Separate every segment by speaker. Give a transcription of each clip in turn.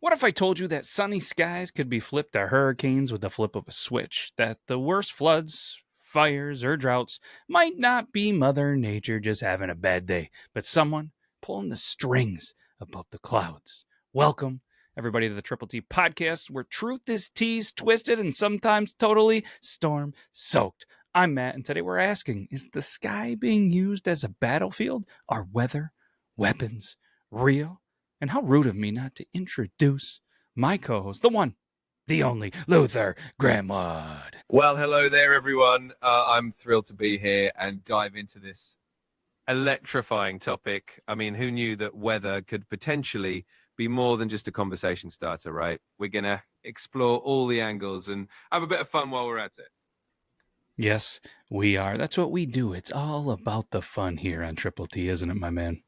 Speaker 1: What if I told you that sunny skies could be flipped to hurricanes with the flip of a switch? That the worst floods, fires, or droughts might not be Mother Nature just having a bad day, but someone pulling the strings above the clouds. Welcome, everybody, to the Triple T podcast, where truth is teased, twisted, and sometimes totally storm soaked. I'm Matt, and today we're asking, is the sky being used as a battlefield? Are weather, weapons, real? And how rude of me not to introduce my co-host, the one, the only, Luther Gramwood.
Speaker 2: Well, hello there, everyone. I'm thrilled to be here and dive into this electrifying topic. I mean, who knew that weather could potentially be more than just a conversation starter, right? We're going to explore all the angles and have a bit of fun while we're at it.
Speaker 1: Yes, we are. That's what we do. It's all about the fun here on Triple T, isn't it, my man?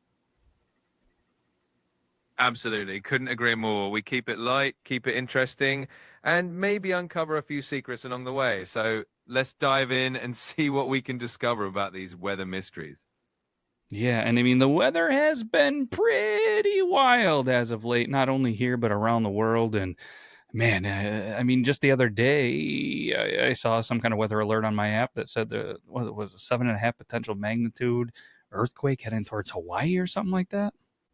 Speaker 2: Absolutely. Couldn't agree more. We keep it light, keep it interesting, and maybe uncover a few secrets along the way. So let's dive in and see what we can discover about these weather mysteries.
Speaker 1: Yeah, and I mean, the weather has been pretty wild as of late, not only here, but around the world. And man, I mean, just the other day, I saw some kind of weather alert on my app that said there was a 7.5 potential magnitude earthquake heading towards Hawaii or something like that.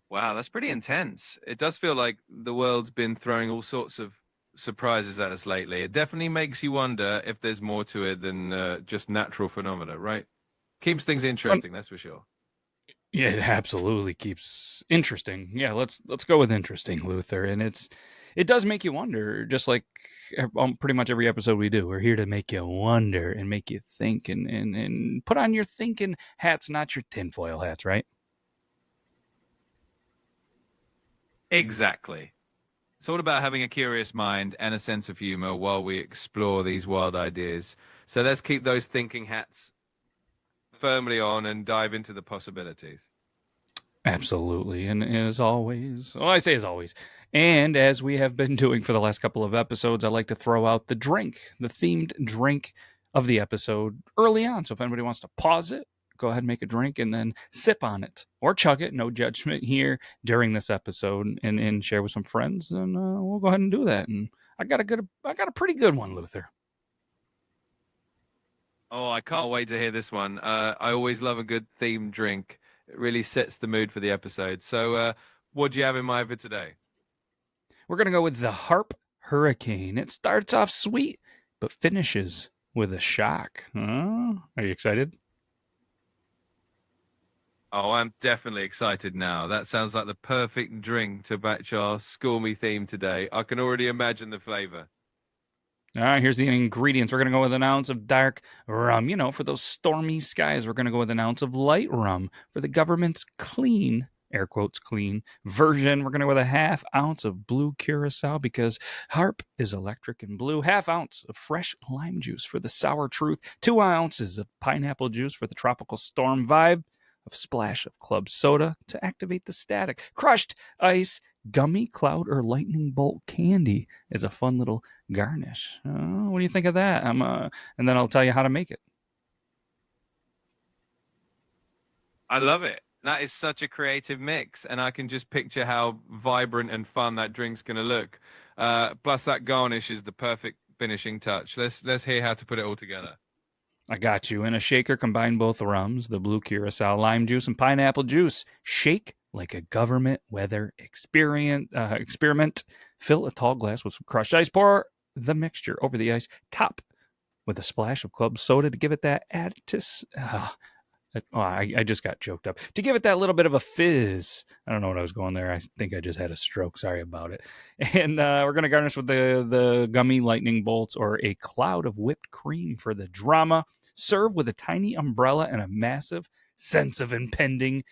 Speaker 2: Wow, that's pretty intense. It does feel like the world's been throwing all sorts of surprises at us lately. It definitely makes you wonder if there's more to it than just natural phenomena, right? Keeps things interesting, that's for sure.
Speaker 1: Yeah, it absolutely keeps interesting. Yeah, let's go with interesting, Luther. And it does make you wonder, just like pretty much every episode we do. We're here to make you wonder and make you think and put on your thinking hats, not your tinfoil hats, right?
Speaker 2: Exactly. It's all about having a curious mind and a sense of humor while we explore these wild ideas. So let's keep those thinking hats firmly on and dive into the possibilities.
Speaker 1: Absolutely. And as always, well, I say as always, and as we have been doing for the last couple of episodes, I like to throw out the drink, the themed drink of the episode early on. So if anybody wants to pause it, go ahead and make a drink and then sip on it or chug it. No judgment here during this episode, and share with some friends. And we'll go ahead and do that. And I got a pretty good one, Luther.
Speaker 2: Oh, I can't wait to hear this one. I always love a good themed drink. It really sets the mood for the episode. So, what do you have in mind for today?
Speaker 1: We're going to go with the HAARP Hurricane. It starts off sweet, but finishes with a shock. Are you excited?
Speaker 2: Oh, I'm definitely excited now. That sounds like the perfect drink to match our School Me theme today. I can already imagine the flavor.
Speaker 1: All right, here's the ingredients. We're going to go with an ounce of dark rum. You know, for those stormy skies, we're going to go with an ounce of light rum. For the government's clean, air quotes clean, version, we're going to go with a half ounce of blue curacao because HAARP is electric and blue. Half ounce of fresh lime juice for the sour truth. 2 ounces of pineapple juice for the tropical storm vibe. A splash of club soda to activate the static. Crushed ice, gummy cloud, or lightning bolt candy is a fun little garnish. What do you think of that? And then I'll tell you how to make it.
Speaker 2: I love it. That is such a creative mix, and I can just picture how vibrant and fun that drink's going to look. Plus, that garnish is the perfect finishing touch. Let's hear how to put it all together.
Speaker 1: I got you. In a shaker, combine both rums, the blue curacao, lime juice, and pineapple juice. Shake like a government weather experiment. Fill a tall glass with some crushed ice. Pour the mixture over the ice. Top with a splash of club soda to give it that additive. I just got choked up. To give it that little bit of a fizz. I don't know what I was going there. I think I just had a stroke. Sorry about it. And we're going to garnish with the gummy lightning bolts or a cloud of whipped cream for the drama. Serve with a tiny umbrella and a massive sense of impending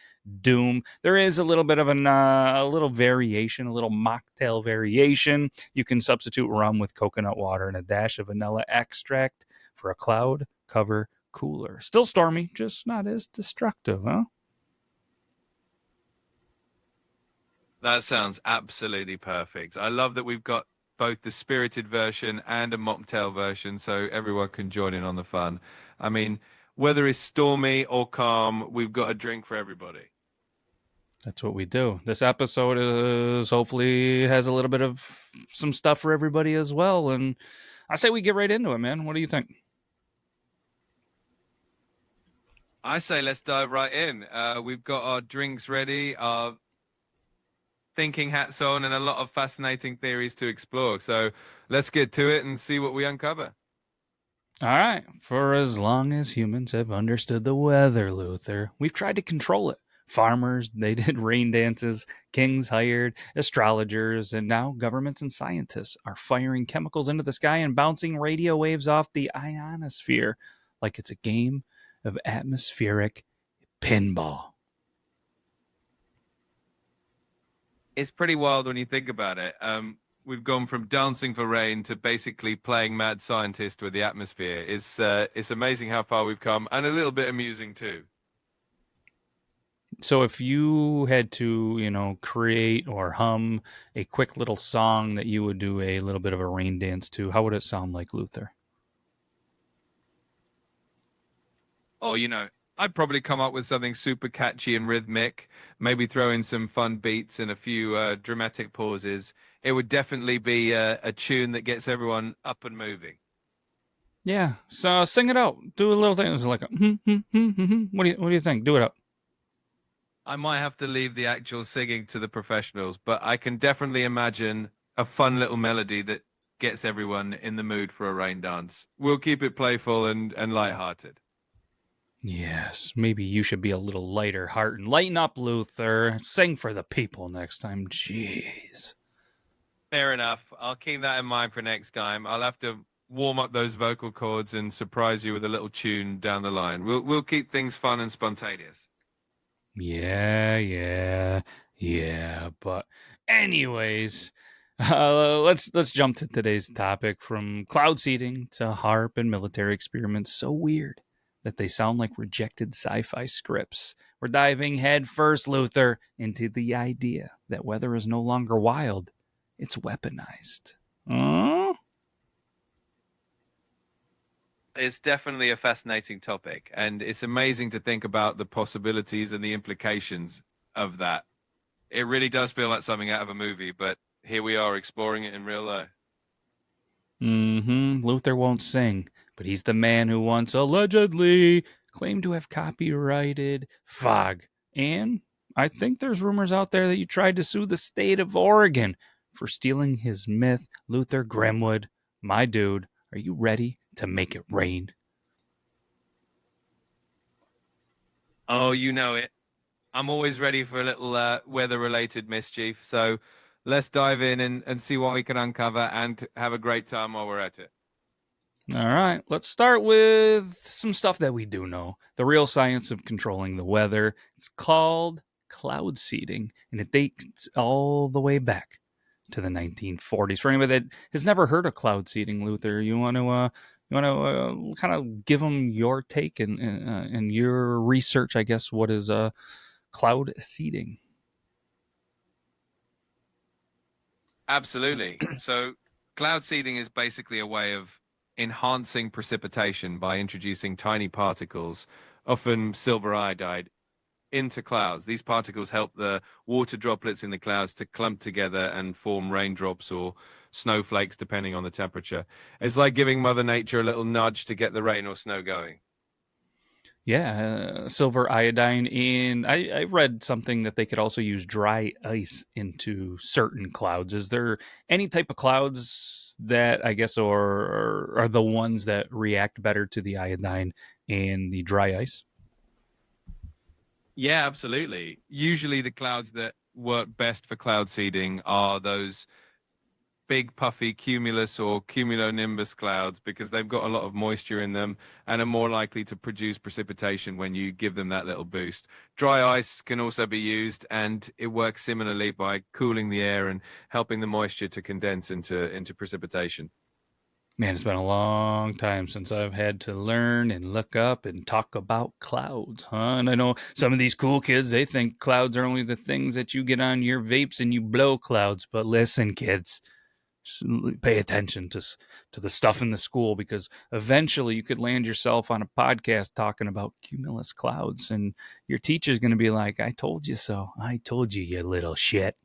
Speaker 1: doom. There is a little bit of a little variation, a little mocktail variation. You can substitute rum with coconut water and a dash of vanilla extract for a cloud cover cooler. Still stormy, just not as destructive, huh?
Speaker 2: That sounds absolutely perfect. I love that we've got both the spirited version and a mocktail version, so everyone can join in on the fun. I mean, whether it's stormy or calm, we've got a drink for everybody.
Speaker 1: That's what we do. This episode is hopefully has a little bit of some stuff for everybody as well. And I say we get right into it, man. What do you think?
Speaker 2: I say let's dive right in. We've got our drinks ready, our thinking hats on, and a lot of fascinating theories to explore. So let's get to it and see what we uncover.
Speaker 1: All right. For as long as humans have understood the weather, Luther, we've tried to control it. Farmers, they did rain dances, kings hired astrologers, and now governments and scientists are firing chemicals into the sky and bouncing radio waves off the ionosphere like it's a game of atmospheric pinball.
Speaker 2: It's pretty wild when you think about it. We've gone from dancing for rain to basically playing mad scientist with the atmosphere. It's amazing how far we've come, and a little bit amusing too.
Speaker 1: So if you had to, create or hum a quick little song that you would do a little bit of a rain dance to, how would it sound like, Luther?
Speaker 2: Oh, I'd probably come up with something super catchy and rhythmic, maybe throw in some fun beats and a few dramatic pauses. It would definitely be a tune that gets everyone up and moving.
Speaker 1: Yeah. So sing it out. Do a little thing. It's like a what do you think? Do it up.
Speaker 2: I might have to leave the actual singing to the professionals, but I can definitely imagine a fun little melody that gets everyone in the mood for a rain dance. We'll keep it playful and lighthearted.
Speaker 1: Yes. Maybe you should be a little lighter heart and lighten up, Luther. Sing for the people next time. Jeez.
Speaker 2: Fair enough. I'll keep that in mind for next time. I'll have to warm up those vocal cords and surprise you with a little tune down the line. We'll keep things fun and spontaneous.
Speaker 1: Yeah. But anyways, let's jump to today's topic. From cloud seeding to HAARP and military experiments, so weird that they sound like rejected sci-fi scripts. We're diving head first, Luther, into the idea that weather is no longer wild; it's weaponized. Huh?
Speaker 2: It's definitely a fascinating topic, and it's amazing to think about the possibilities and the implications of that. It really does feel like something out of a movie, but here we are exploring it in real life.
Speaker 1: Luther won't sing, but he's the man who once allegedly claimed to have copyrighted Fog. And I think there's rumors out there that you tried to sue the state of Oregon for stealing his myth. Luther Grimwood, my dude, are you ready to make it rain?
Speaker 2: Oh, you know it. I'm always ready for a little weather-related mischief. So let's dive in and see what we can uncover and have a great time while we're at it.
Speaker 1: All right, let's start with some stuff that we do know. The real science of controlling the weather. It's called cloud seeding, and it dates all the way back to the 1940s. For anybody that has never heard of cloud seeding, Luther, you want to kind of give them your take and your research, I guess. What is cloud seeding?
Speaker 2: Absolutely. So cloud seeding is basically a way of enhancing precipitation by introducing tiny particles, often silver iodide, into clouds. These particles help the water droplets in the clouds to clump together and form raindrops or snowflakes, depending on the temperature. It's like giving Mother Nature a little nudge to get the rain or snow going.
Speaker 1: Yeah, silver iodine. And I read something that they could also use dry ice into certain clouds. Is there any type of clouds that I guess or are the ones that react better to the iodine and the dry ice?
Speaker 2: Yeah, absolutely. Usually the clouds that work best for cloud seeding are those big puffy cumulus or cumulonimbus clouds because they've got a lot of moisture in them and are more likely to produce precipitation when you give them that little boost. Dry ice can also be used and it works similarly by cooling the air and helping the moisture to condense into precipitation.
Speaker 1: Man, it's been a long time since I've had to learn and look up and talk about clouds, huh? And I know some of these cool kids, they think clouds are only the things that you get on your vapes and you blow clouds. But listen, kids, pay attention to the stuff in the school, because eventually you could land yourself on a podcast talking about cumulus clouds, and your teacher's going to be like, I told you so. I told you, you little shit.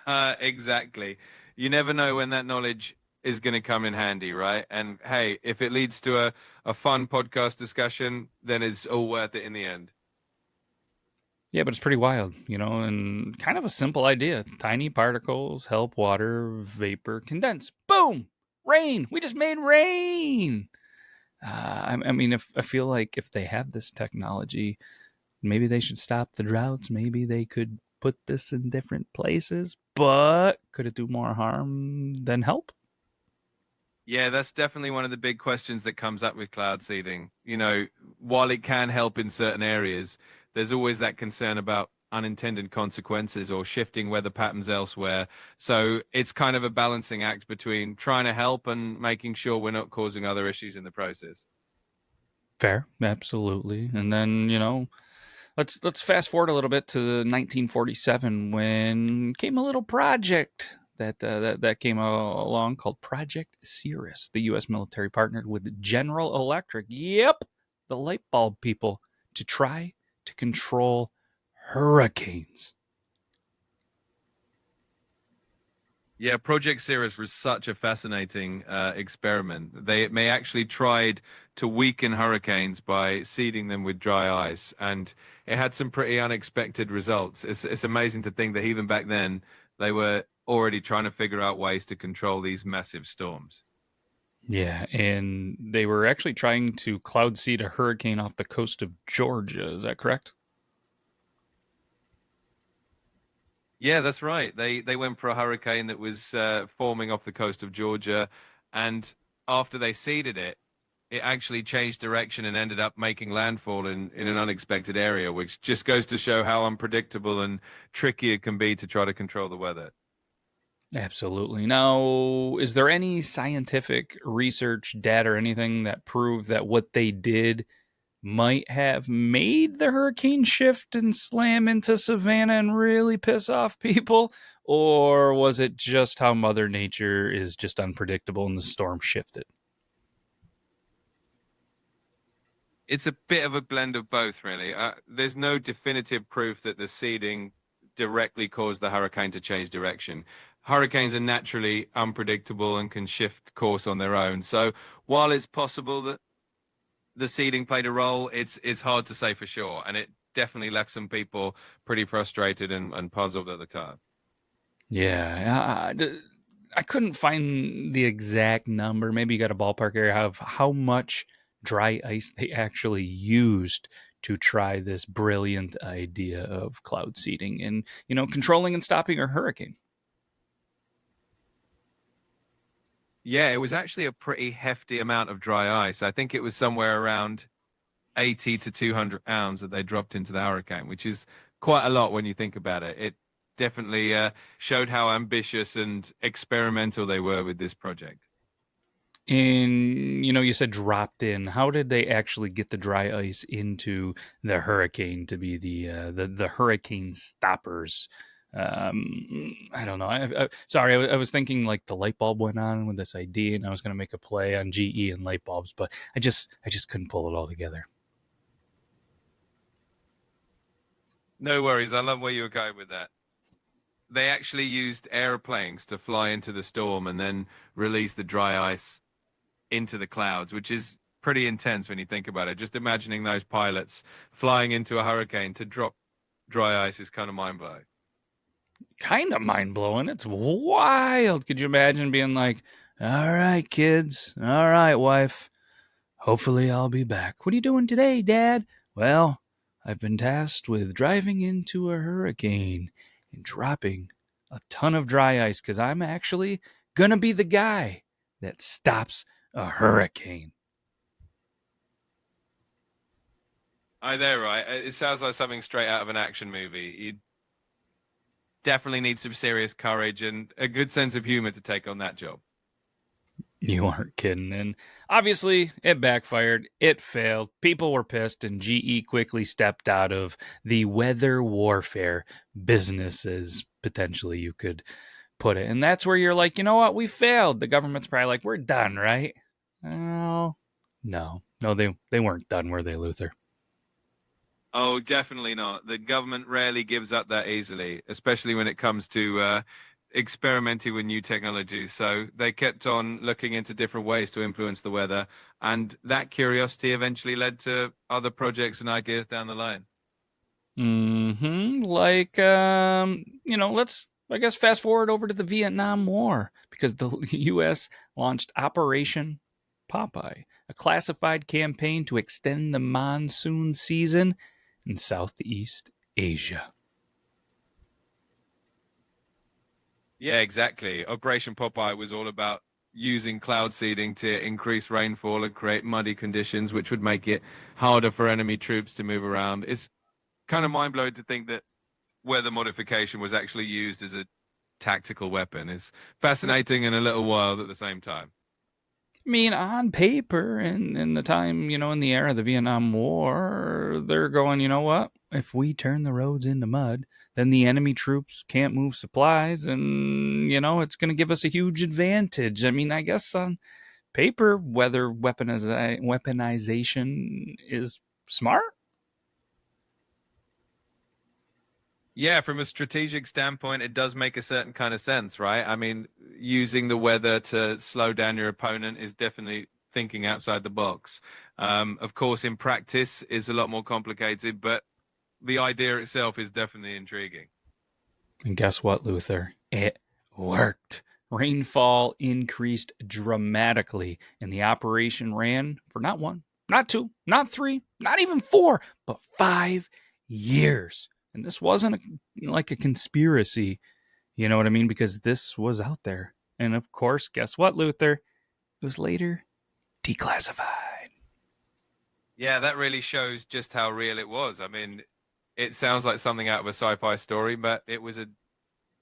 Speaker 2: Exactly. You never know when that knowledge is going to come in handy, right? And hey, if it leads to a fun podcast discussion, then it's all worth it in the end.
Speaker 1: Yeah, but it's pretty wild, and kind of a simple idea. Tiny particles help water vapor condense. Boom! Rain! We just made rain! I mean, if I feel like if they have this technology, maybe they should stop the droughts. Maybe they could put this in different places, but could it do more harm than help?
Speaker 2: Yeah, that's definitely one of the big questions that comes up with cloud seeding. While it can help in certain areas, there's always that concern about unintended consequences or shifting weather patterns elsewhere. So it's kind of a balancing act between trying to help and making sure we're not causing other issues in the process.
Speaker 1: Fair, absolutely. And then let's fast forward a little bit to 1947, when came a little project that came along called Project Cirrus. The U.S. military partnered with General Electric. Yep, the light bulb people, to try to control hurricanes.
Speaker 2: Yeah, Project Cirrus was such a fascinating experiment. They may actually tried to weaken hurricanes by seeding them with dry ice, and it had some pretty unexpected results. It's amazing to think that even back then they were already trying to figure out ways to control these massive storms.
Speaker 1: Yeah, and they were actually trying to cloud seed a hurricane off the coast of Georgia. Is that correct?
Speaker 2: Yeah, that's right. They went for a hurricane that was forming off the coast of Georgia, and after they seeded it, it actually changed direction and ended up making landfall in an unexpected area, which just goes to show how unpredictable and tricky it can be to try to control the weather.
Speaker 1: Absolutely. Now, is there any scientific research, data, or anything that prove that what they did might have made the hurricane shift and slam into Savannah and really piss off people? Or was it just how Mother Nature is just unpredictable and the storm shifted?
Speaker 2: It's a bit of a blend of both, really. There's no definitive proof that the seeding directly caused the hurricane to change direction. Hurricanes are naturally unpredictable and can shift course on their own. So while it's possible that the seeding played a role, it's hard to say for sure, and it definitely left some people pretty frustrated and puzzled at the time.
Speaker 1: Yeah, I couldn't find the exact number. Maybe you got a ballpark area of how much dry ice they actually used to try this brilliant idea of cloud seeding and controlling and stopping a hurricane.
Speaker 2: Yeah, it was actually a pretty hefty amount of dry ice. I think it was somewhere around 80 to 200 pounds that they dropped into the hurricane, which is quite a lot when you think about it. It definitely showed how ambitious and experimental they were with this project.
Speaker 1: And you said dropped in. How did they actually get the dry ice into the hurricane to be the hurricane stoppers? I don't know. Sorry, I was thinking like the light bulb went on with this idea, and I was going to make a play on GE and light bulbs, but I just couldn't pull it all together.
Speaker 2: No worries. I love where you were going with that. They actually used airplanes to fly into the storm and then release the dry ice into the clouds, which is pretty intense when you think about it. Just imagining those pilots flying into a hurricane to drop dry ice is kind of mind blowing.
Speaker 1: Kind of mind blowing. It's wild. Could you imagine being like, "All right, kids. All right, wife. Hopefully, I'll be back. What are you doing today, Dad?" "Well, I've been tasked with driving into a hurricane and dropping a ton of dry ice because I'm actually gonna be the guy that stops a hurricane."
Speaker 2: I know, right? It sounds like something straight out of an action movie. You definitely need some serious courage and a good sense of humor to take on that job.
Speaker 1: You aren't kidding. And obviously, it backfired. It failed. People were pissed, and GE quickly stepped out of the weather warfare business, as potentially you could put it. And that's where you're like, you know what? We failed. The government's probably like, we're done, right? Oh, no. No, they weren't done, were they, Luther?
Speaker 2: Oh, definitely not. The government rarely gives up that easily, especially when it comes to experimenting with new technologies. So they kept on looking into different ways to influence the weather, and that curiosity eventually led to other projects and ideas down the line.
Speaker 1: Like, let's, I guess, fast forward over to the Vietnam War because the U.S. launched Operation Popeye, a classified campaign to extend the monsoon season in Southeast Asia.
Speaker 2: Yeah, exactly. Operation Popeye was all about using cloud seeding to increase rainfall and create muddy conditions, which would make it harder for enemy troops to move around. It's kind of mind blowing to think that weather modification was actually used as a tactical weapon. It's fascinating and a little wild at the same time.
Speaker 1: I mean, on paper, in the time, in the era of the Vietnam War, they're going, you know what? If we turn the roads into mud, then the enemy troops can't move supplies, and, it's going to give us a huge advantage. I mean, I guess on paper, whether weaponization is smart.
Speaker 2: Yeah, from a strategic standpoint, it does make a certain kind of sense, right? I mean, using the weather to slow down your opponent is definitely thinking outside the box. Of course, in practice, is a lot more complicated, but the idea itself is definitely intriguing.
Speaker 1: And guess what, Luther? It worked. Rainfall increased dramatically, and the operation ran for not one, not two, not three, not even four, but 5 years. And this wasn't like a conspiracy, you know what I mean? Because this was out there. And of course, guess what, Luther? It was later declassified.
Speaker 2: Yeah, that really shows just how real it was. I mean, it sounds like something out of a sci-fi story, but it was a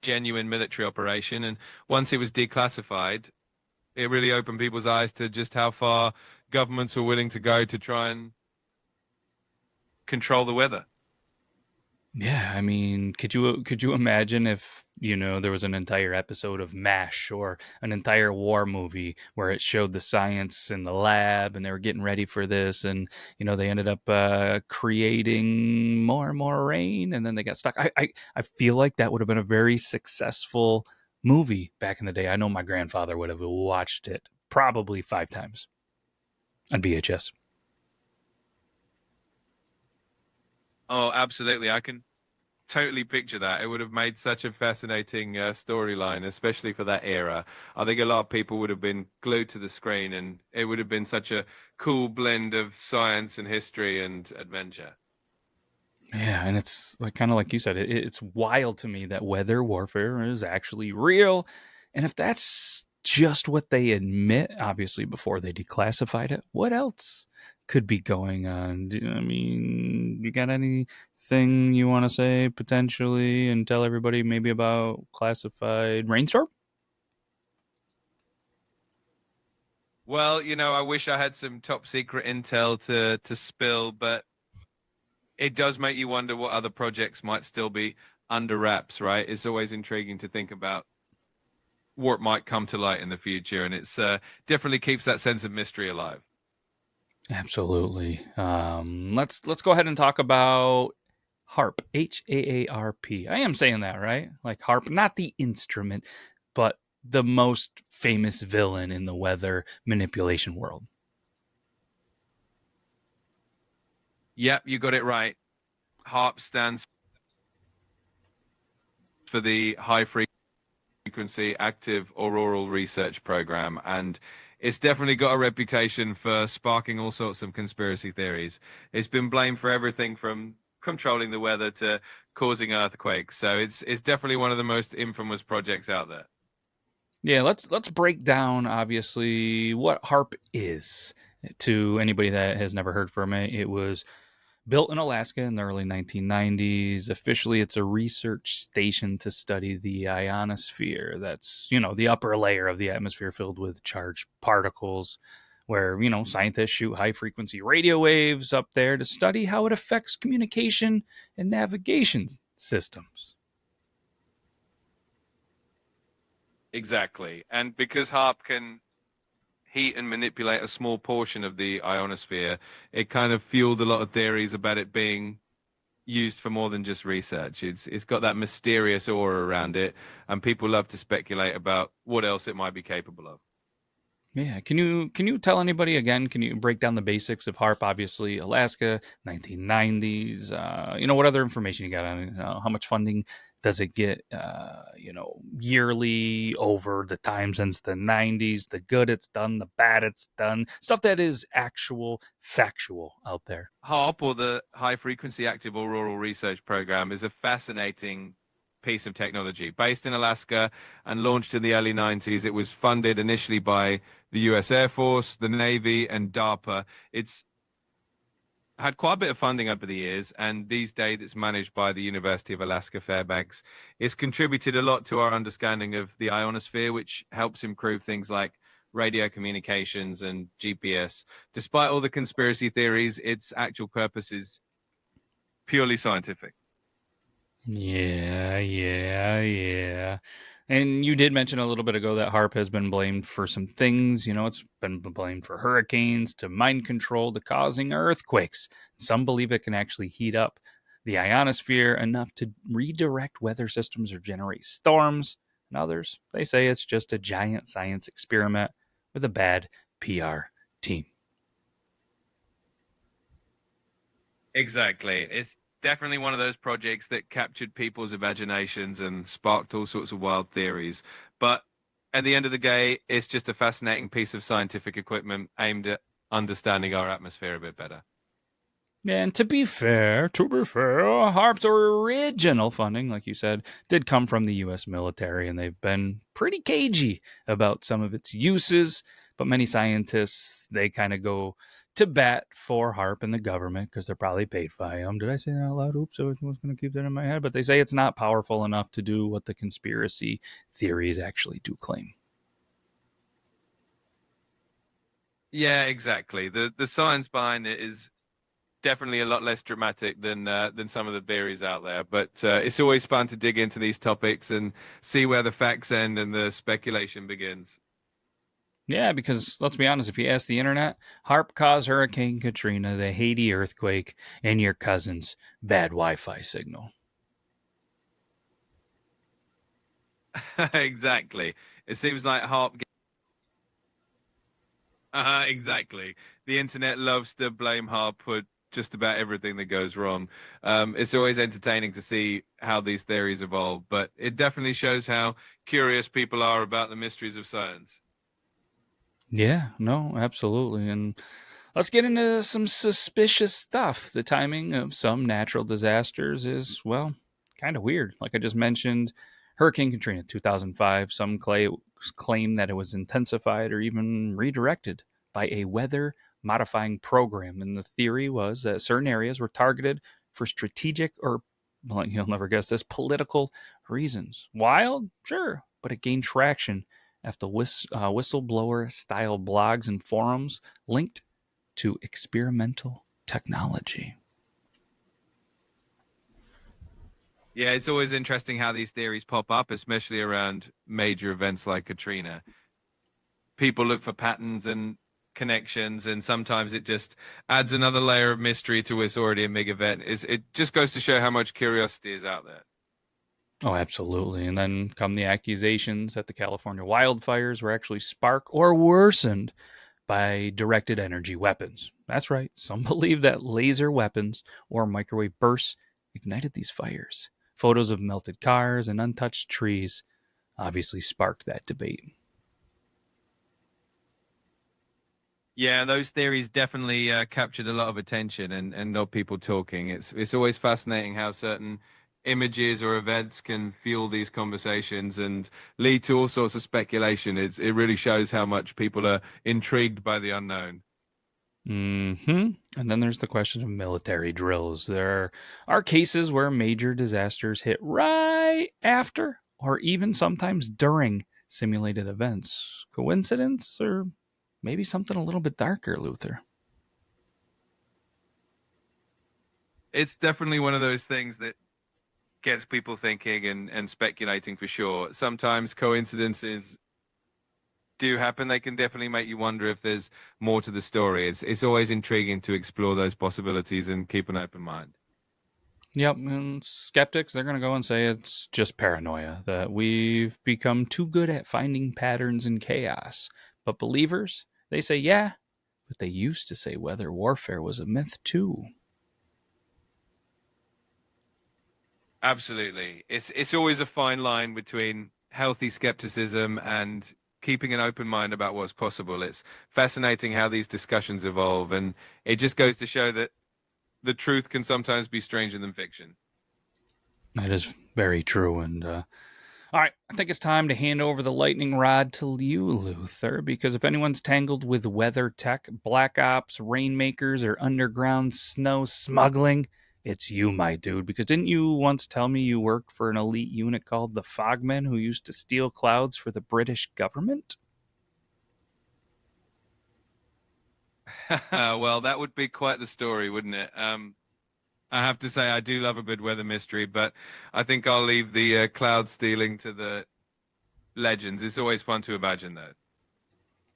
Speaker 2: genuine military operation. And once it was declassified, it really opened people's eyes to just how far governments were willing to go to try and control the weather.
Speaker 1: Yeah, I mean, could you imagine if, there was an entire episode of MASH or an entire war movie where it showed the science in the lab and they were getting ready for this and they ended up creating more and more rain and then they got stuck. I feel like that would have been a very successful movie back in the day. I know my grandfather would have watched it probably 5 times on VHS.
Speaker 2: Oh, absolutely. I can totally picture that. It would have made such a fascinating storyline, especially for that era. I think a lot of people would have been glued to the screen, and it would have been such a cool blend of science and history and adventure.
Speaker 1: Yeah, and it's like kind of like you said, it's wild to me that weather warfare is actually real. And if that's just what they admit, obviously, before they declassified it, what else could be going on? I mean, you got anything you want to say potentially and tell everybody maybe about classified rainstorm?
Speaker 2: Well, I wish I had some top secret intel to spill, but it does make you wonder what other projects might still be under wraps, right? It's always intriguing to think about what might come to light in the future, and it's definitely keeps that sense of mystery alive.
Speaker 1: Absolutely. Let's go ahead and talk about HAARP. HAARP. I am saying that right, like harp, not the instrument, but the most famous villain in the weather manipulation world.
Speaker 2: Yep, you got it right. HAARP stands for the High Frequency Active Auroral Research Program, and it's definitely got a reputation for sparking all sorts of conspiracy theories. It's been blamed for everything from controlling the weather to causing earthquakes. So it's definitely one of the most infamous projects out there.
Speaker 1: Yeah, let's break down obviously what HAARP is to anybody that has never heard from it. It was Built in Alaska in the early 1990s. Officially, it's a research station to study the ionosphere. That's, the upper layer of the atmosphere filled with charged particles, where, scientists shoot high frequency radio waves up there to study how it affects communication and navigation systems.
Speaker 2: Exactly. And because HAARP can heat and manipulate a small portion of the ionosphere, it kind of fueled a lot of theories about it being used for more than just research. It's got that mysterious aura around it, and people love to speculate about what else it might be capable of.
Speaker 1: Yeah, can you tell anybody again? Can you break down the basics of HARP? Obviously, Alaska, 1990s. What other information you got on it? How much funding does it get? Yearly over the time since the 90s. The good it's done, the bad it's done. Stuff that is actual factual out there.
Speaker 2: HAARP, or the High Frequency Active Auroral Research Program, is a fascinating piece of technology based in Alaska and launched in the early 90s. It was funded initially by the US Air Force, the Navy, and DARPA. It's had quite a bit of funding over the years, and these days it's managed by the University of Alaska Fairbanks. It's contributed a lot to our understanding of the ionosphere, which helps improve things like radio communications and GPS. Despite all the conspiracy theories, its actual purpose is purely scientific.
Speaker 1: Yeah. And you did mention a little bit ago that HARP has been blamed for some things. It's been blamed for hurricanes, to mind control, to causing earthquakes. Some believe it can actually heat up the ionosphere enough to redirect weather systems or generate storms. And others, they say it's just a giant science experiment with a bad PR team.
Speaker 2: Exactly. It's definitely one of those projects that captured people's imaginations and sparked all sorts of wild theories. But at the end of the day, it's just a fascinating piece of scientific equipment aimed at understanding our atmosphere a bit better.
Speaker 1: And to be fair, HARP's original funding, like you said, did come from the U.S. military, and they've been pretty cagey about some of its uses. But many scientists, they kind of go to bat for HARP and the government because they're probably paid by them. Did I say that out loud? Oops, I was going to keep that in my head. But they say it's not powerful enough to do what the conspiracy theories actually do claim.
Speaker 2: Yeah, exactly. The science behind it is definitely a lot less dramatic than some of the theories out there. But it's always fun to dig into these topics and see where the facts end and the speculation begins.
Speaker 1: Yeah, because let's be honest, if you ask the internet, HARP caused Hurricane Katrina, the Haiti earthquake, and your cousin's bad Wi Fi signal.
Speaker 2: Exactly. It seems like Harp. Exactly. The internet loves to blame Harp for just about everything that goes wrong. It's always entertaining to see how these theories evolve, but it definitely shows how curious people are about the mysteries of science.
Speaker 1: Yeah, no, absolutely. And let's get into some suspicious stuff. The timing of some natural disasters is, well, kind of weird. Like I just mentioned, Hurricane Katrina 2005, some claim that it was intensified or even redirected by a weather modifying program. And the theory was that certain areas were targeted for strategic or, well, you'll never guess this, political reasons. Wild? Sure. But it gained traction after whistleblower style blogs and forums linked to experimental technology.
Speaker 2: Yeah, it's always interesting how these theories pop up, especially around major events like Katrina. People look for patterns and connections, and sometimes it just adds another layer of mystery to what's already a big event. It just goes to show how much curiosity is out there.
Speaker 1: Oh, absolutely. And then come the accusations that the California wildfires were actually sparked or worsened by directed energy weapons. That's right. Some believe that laser weapons or microwave bursts ignited these fires. Photos of melted cars and untouched trees obviously sparked that debate.
Speaker 2: Yeah, those theories definitely captured a lot of attention and got people talking. It's always fascinating how certain images or events can fuel these conversations and lead to all sorts of speculation. It really shows how much people are intrigued by the unknown.
Speaker 1: And then there's the question of military drills. There are cases where major disasters hit right after or even sometimes during simulated events. Coincidence or maybe something a little bit darker, Luther?
Speaker 2: It's definitely one of those things that gets people thinking and speculating for sure. Sometimes coincidences do happen. They can definitely make you wonder if there's more to the story. It's always intriguing to explore those possibilities and keep an open mind.
Speaker 1: Yep, and skeptics, they're going to go and say it's just paranoia, that we've become too good at finding patterns in chaos. But believers, they say, yeah, but they used to say weather warfare was a myth too.
Speaker 2: Absolutely. It's always a fine line between healthy skepticism and keeping an open mind about what's possible. It's fascinating how these discussions evolve, and it just goes to show that the truth can sometimes be stranger than fiction.
Speaker 1: That is very true. And all right, I think it's time to hand over the lightning rod to you, Luther, because if anyone's tangled with weather tech, black ops, rainmakers, or underground snow smuggling, it's you, my dude. Because didn't you once tell me you worked for an elite unit called the Fogmen who used to steal clouds for the British government?
Speaker 2: Well, that would be quite the story, wouldn't it? I have to say, I do love a good weather mystery, but I think I'll leave the cloud stealing to the legends. It's always fun to imagine, though.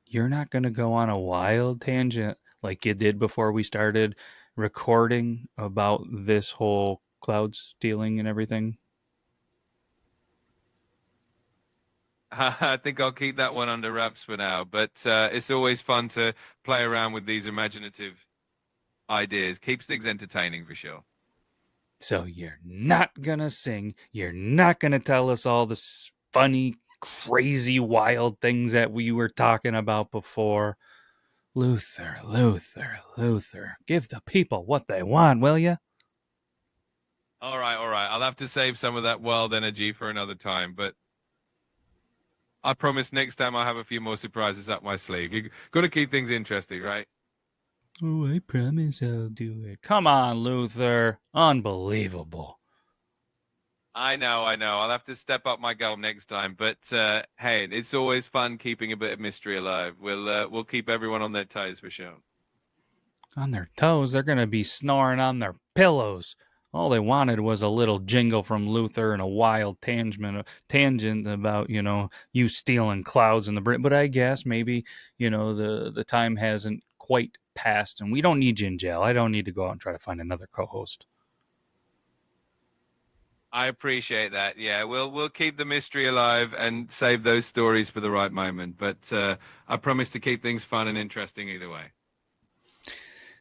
Speaker 1: You're not going to go on a wild tangent like you did before we started recording about this whole cloud stealing and everything?
Speaker 2: I think I'll keep that one under wraps for now, but it's always fun to play around with these imaginative ideas. Keeps things entertaining for sure.
Speaker 1: So you're not gonna sing. You're not gonna tell us all the funny, crazy, wild things that we were talking about before. Luther, Luther, Luther. Give the people what they want, will you?
Speaker 2: All right, all right. I'll have to save some of that wild energy for another time, but I promise next time I'll have a few more surprises up my sleeve. You got to keep things interesting, right?
Speaker 1: Oh, I promise I'll do it. Come on, Luther. Unbelievable.
Speaker 2: I know, I know. I'll have to step up my game next time. But hey, it's always fun keeping a bit of mystery alive. We'll keep everyone on their toes for sure.
Speaker 1: On their toes, they're going to be snoring on their pillows. All they wanted was a little jingle from Luther and a wild tangent about, you stealing clouds in the Brit. But I guess maybe, the time hasn't quite passed and we don't need you in jail. I don't need to go out and try to find another co-host.
Speaker 2: I appreciate that. Yeah, we'll keep the mystery alive and save those stories for the right moment. But I promise to keep things fun and interesting either way.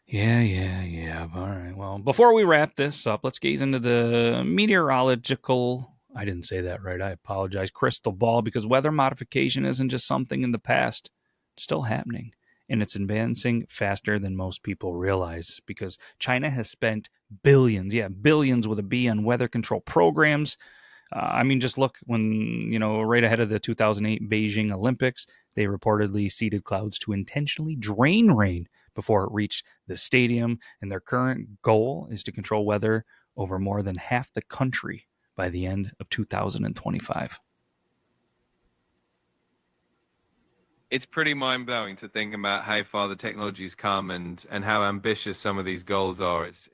Speaker 1: Yeah. All right. Well, before we wrap this up, let's gaze into the meteorological. I didn't say that right. I apologize. Crystal ball, because weather modification isn't just something in the past, it's still happening. And it's advancing faster than most people realize because China has spent billions, billions with a B on weather control programs. Just look when, right ahead of the 2008 Beijing Olympics, they reportedly seeded clouds to intentionally drain rain before it reached the stadium. And their current goal is to control weather over more than half the country by the end of 2025.
Speaker 2: It's pretty mind blowing to think about how far the technology's come and how ambitious some of these goals are. It's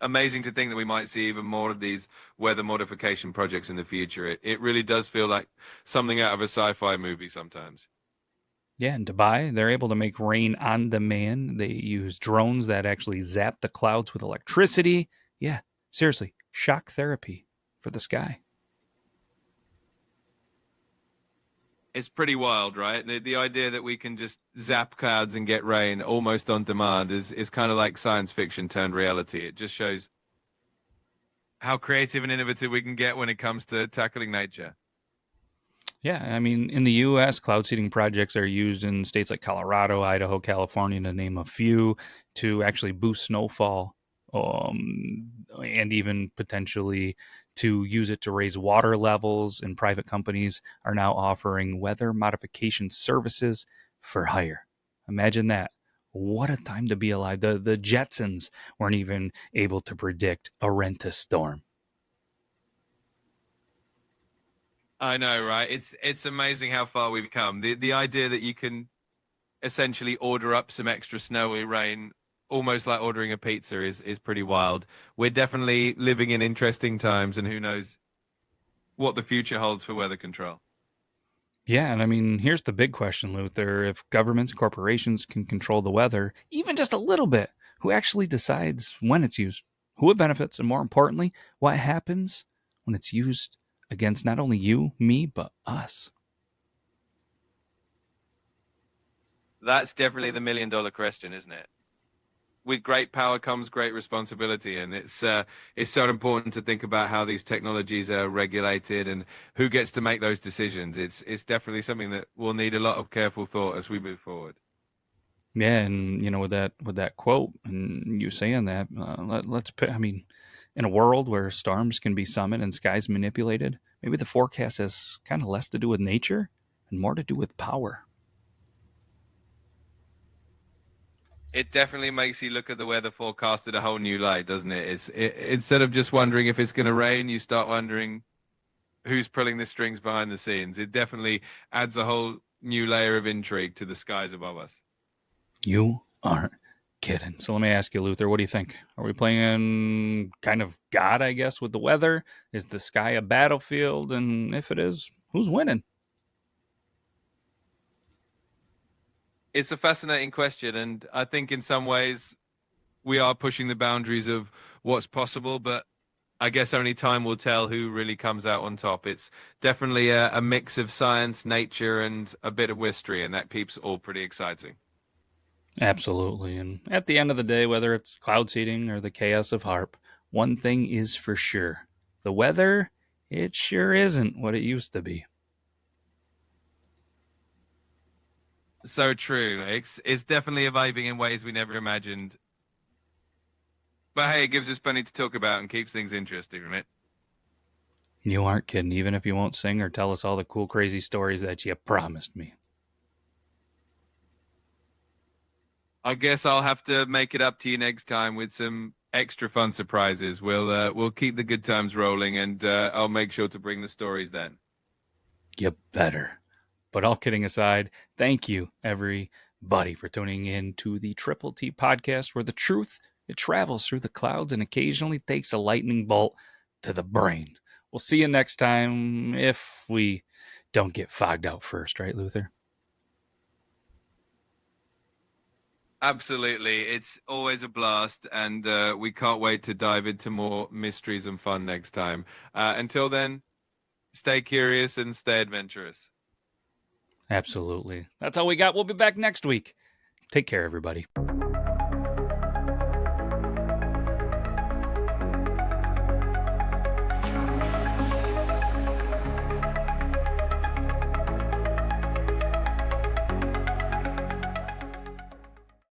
Speaker 2: amazing to think that we might see even more of these weather modification projects in the future. It really does feel like something out of a sci-fi movie sometimes.
Speaker 1: Yeah, in Dubai, they're able to make rain on demand. They use drones that actually zap the clouds with electricity. Yeah, seriously, shock therapy for the sky.
Speaker 2: It's pretty wild, right? The idea that we can just zap clouds and get rain almost on demand is kind of like science fiction turned reality. It just shows how creative and innovative we can get when it comes to tackling nature.
Speaker 1: Yeah, in the U.S., cloud seeding projects are used in states like Colorado, Idaho, California, to name a few, to actually boost snowfall, and even potentially to use it to raise water levels. And private companies are now offering weather modification services for hire. Imagine that. What a time to be alive. The Jetsons weren't even able to predict a rent storm.
Speaker 2: I know, right? It's amazing how far we've come. The idea that you can essentially order up some extra snowy rain, almost like ordering a pizza, is pretty wild. We're definitely living in interesting times, and who knows what the future holds for weather control.
Speaker 1: Yeah, and I mean, here's the big question, Luther. If governments and corporations can control the weather, even just a little bit, who actually decides when it's used, who it benefits, and more importantly, what happens when it's used against not only you, me, but us?
Speaker 2: That's definitely the million-dollar question, isn't it? With great power comes great responsibility, and it's so important to think about how these technologies are regulated and who gets to make those decisions. It's definitely something that will need a lot of careful thought as we move forward.
Speaker 1: Yeah, and with that quote and you saying that, let's put. I mean, in a world where storms can be summoned and skies manipulated, maybe the forecast has kind of less to do with nature and more to do with power.
Speaker 2: It definitely makes you look at the weather forecast in a whole new light, doesn't it? Instead of just wondering if it's going to rain, you start wondering who's pulling the strings behind the scenes. It definitely adds a whole new layer of intrigue to the skies above us.
Speaker 1: You aren't kidding. So let me ask you, Luther, what do you think? Are we playing kind of God, I guess, with the weather? Is the sky a battlefield? And if it is, who's winning?
Speaker 2: It's a fascinating question, and I think in some ways we are pushing the boundaries of what's possible, but I guess only time will tell who really comes out on top. It's definitely a mix of science, nature, and a bit of mystery, and that keeps all pretty exciting.
Speaker 1: Absolutely. And at the end of the day, whether it's cloud seeding or the chaos of HAARP, one thing is for sure. The weather, it sure isn't what it used to be.
Speaker 2: So true. It's definitely evolving in ways we never imagined. But hey, it gives us plenty to talk about and keeps things interesting, right?
Speaker 1: You aren't kidding, even if you won't sing or tell us all the cool, crazy stories that you promised me.
Speaker 2: I guess I'll have to make it up to you next time with some extra fun surprises. We'll keep the good times rolling, and I'll make sure to bring the stories then.
Speaker 1: You better. But all kidding aside, thank you, everybody, for tuning in to the Triple T podcast, where the truth, it travels through the clouds and occasionally takes a lightning bolt to the brain. We'll see you next time if we don't get fogged out first, right, Luther?
Speaker 2: Absolutely. It's always a blast, and we can't wait to dive into more mysteries and fun next time. Until then, stay curious and stay adventurous.
Speaker 1: Absolutely. That's all we got. We'll be back next week. Take care, everybody.